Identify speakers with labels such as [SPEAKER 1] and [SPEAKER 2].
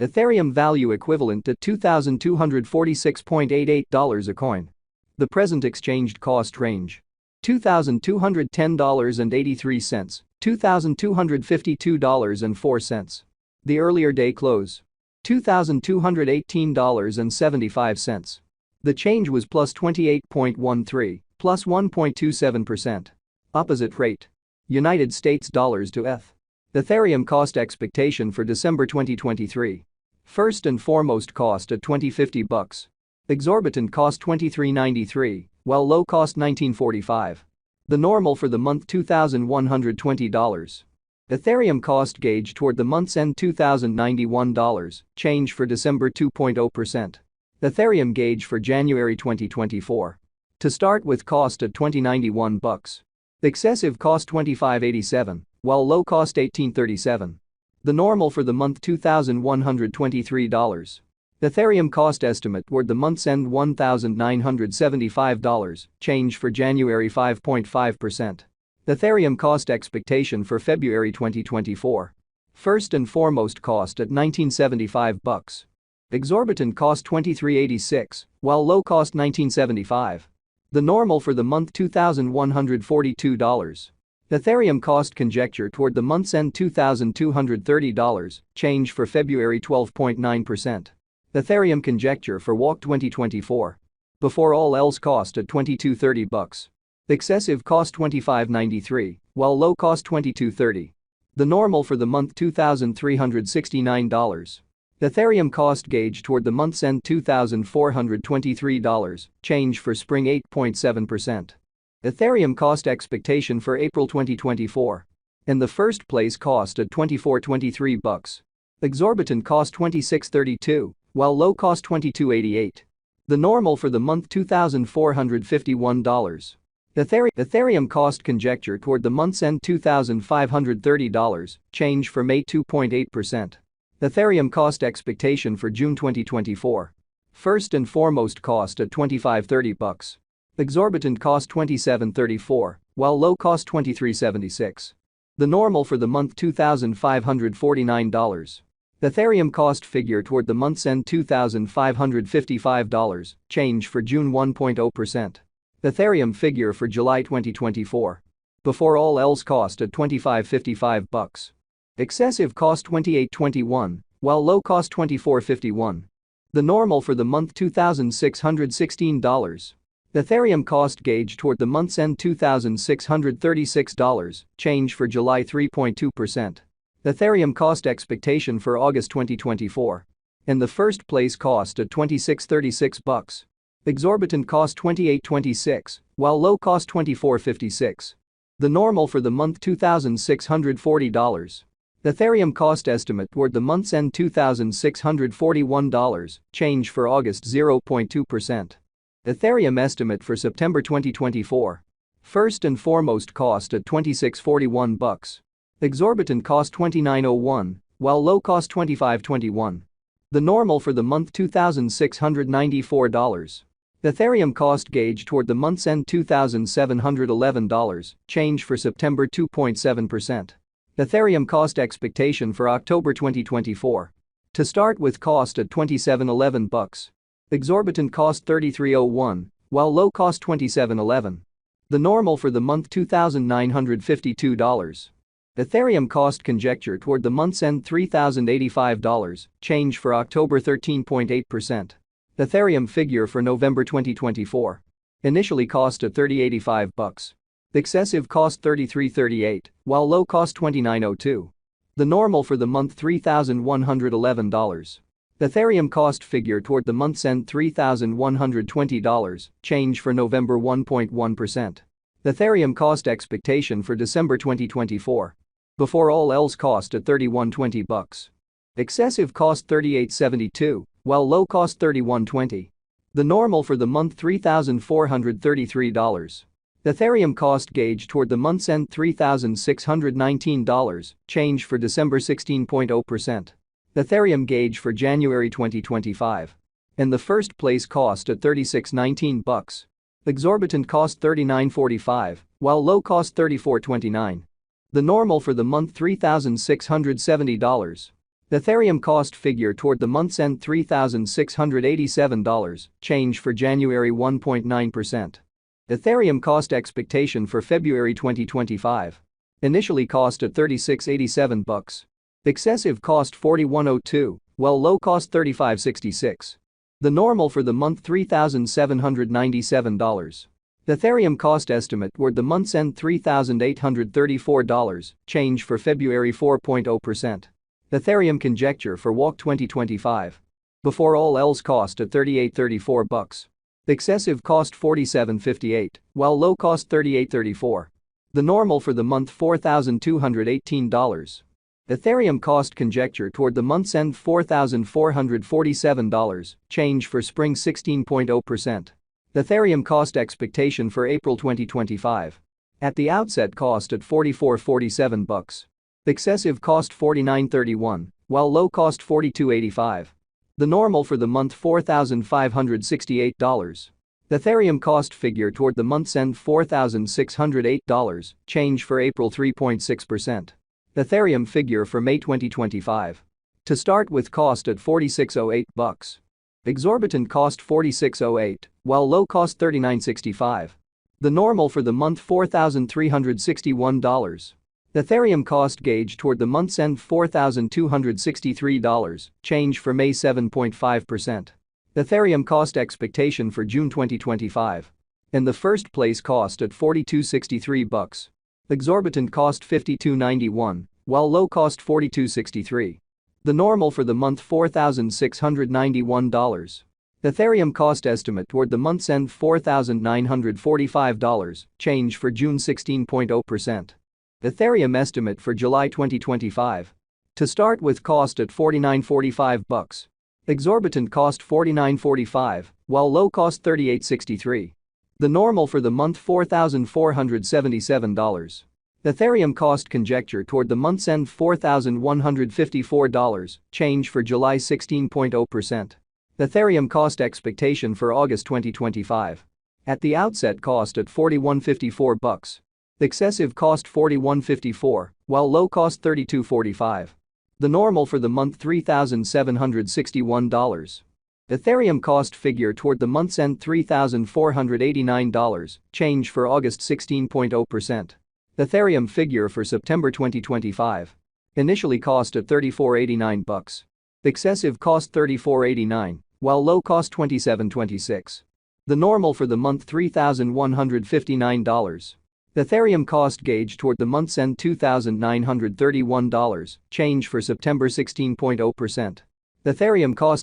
[SPEAKER 1] Ethereum value equivalent to $2,246.88 a coin. The present exchanged cost range: $2,210.83, $2,252.04. The earlier day close: $2,218.75. The change was plus 28.13, plus 1.27%. Opposite rate: United States dollars to ETH. Ethereum cost expectation for December 2023. First and foremost, cost at $20.50. Exorbitant cost $23.93, while low cost $19.45. The normal for the month $2,120. Ethereum cost gauge toward the month's end $2,091, change for December 2.0%. Ethereum gauge for January 2024. To start with, cost at $20.91. Excessive cost $25.87, while low cost $18.37. The normal for the month $2,123. Ethereum cost estimate toward the month's end $1,975, change for January 5.5%. Ethereum cost expectation for February 2024. First and foremost, cost at $19.75. Exorbitant cost $23.86, while low cost $19.75. The normal for the month $2,142. Ethereum cost conjecture toward the month's end $2,230, change for February 12.9%. Ethereum conjecture for WAC 2024. Before all else, cost at $22.30. Excessive cost $25.93, while low cost $22.30. The normal for the month $2,369. Ethereum cost gauge toward the month's end $2,423, change for spring 8.7%. Ethereum cost expectation for April 2024. In the first place, cost at $24.23. Exorbitant cost $26.32, while low cost $22.88. The normal for the month $2,451. Ethereum cost conjecture toward the month's end $2,530, change for May 2.8%. Ethereum cost expectation for June 2024. First and foremost, cost at $25.30. Exorbitant cost $27.34, while low cost $23.76. The normal for the month $2,549. Ethereum cost figure toward the month's end $2,555, change for June 1.0%. Ethereum figure for July 2024. Before all else, cost at $25.55. Excessive cost $28.21, while low cost $24.51. The normal for the month $2,616. Ethereum cost gauge toward the month's end $2,636, change for July 3.2%. Ethereum cost expectation for August 2024. In the first place, cost at $26.36. Exorbitant cost $28.26, while low cost $24.56. The normal for the month $2,640. Ethereum cost estimate toward the month's end $2,641, change for August 0.2%. Ethereum estimate for September 2024. First and foremost, cost at $26.41. Exorbitant cost $29.01, while low cost $25.21. The normal for the month $2,694. Ethereum cost gauge toward the month's end $2,711, change for September 2.7%. Ethereum cost expectation for October 2024. To start with, cost at $27.11. Exorbitant cost $33.01, while low cost $27.11. The normal for the month $2,952. Ethereum cost conjecture toward the month's end $3,085, change for October 13.8%. Ethereum figure for November 2024. Initially cost at $30.85. Excessive cost $33.38, while low cost $29.02. The normal for the month $3,111. Ethereum cost figure toward the month's end $3,120, change for November 1.1%. Ethereum cost expectation for December 2024. Before all else, cost at $31.20. Excessive cost $38.72, while low cost $31.20. The normal for the month $3,433. Ethereum cost gauge toward the month's end $3,619, change for December 16.0%. Ethereum gauge for January 2025. In the first place, cost at $36.19. Exorbitant cost $39.45, while low cost $34.29. The normal for the month $3,670. Ethereum cost figure toward the month's end $3,687, change for January 1.9%. Ethereum cost expectation for February 2025. Initially cost at $36.87. Excessive cost $41.02, while low cost $35.66. The normal for the month $3,797. Ethereum cost estimate toward the month's end $3,834, change for February 4.0%. Ethereum conjecture for walk 2025. Before all else cost at $38.34. Excessive cost $47.58, while low cost $38.34. The normal for the month $4,218. Ethereum cost conjecture toward the month's end $4,447, change for spring 16.0%. Ethereum cost expectation for April 2025. At the outset cost at $44.47. Excessive cost $49.31, while low cost $42.85. The normal for the month $4,568. Ethereum cost figure toward the month's end $4,608, change for April 3.6%. Ethereum figure for May 2025. To start with cost at $46.08. Exorbitant cost $46.08, while low cost $39.65. The normal for the month $4,361. Ethereum cost gauge toward the month's end $4,263, change for May 7.5%. Ethereum cost expectation for June 2025. In the first place cost at $42.63. Exorbitant cost $52.91, while low cost $42.63. The normal for the month $4,691. Ethereum cost estimate toward the month's end $4,945, change for June 16.0%. Ethereum estimate for July 2025. To start with cost at $49.45. Exorbitant cost $49.45, while low cost $38.63. The normal for the month $4,477. Ethereum cost conjecture toward the month's end $4,154, change for July 16.0%. Ethereum cost expectation for August 2025. At the outset cost at $41.54. Excessive cost $41.54, while low cost $32.45. The normal for the month $3,761. Ethereum cost figure toward the month's end $3,489, change for August 16.0%. Ethereum figure for September 2025. Initially cost at $34.89. Excessive cost $34.89, while low cost $27.26. The normal for the month $3,159. Ethereum cost gauge toward the month's end $2,931, change for September 16.0%. Ethereum cost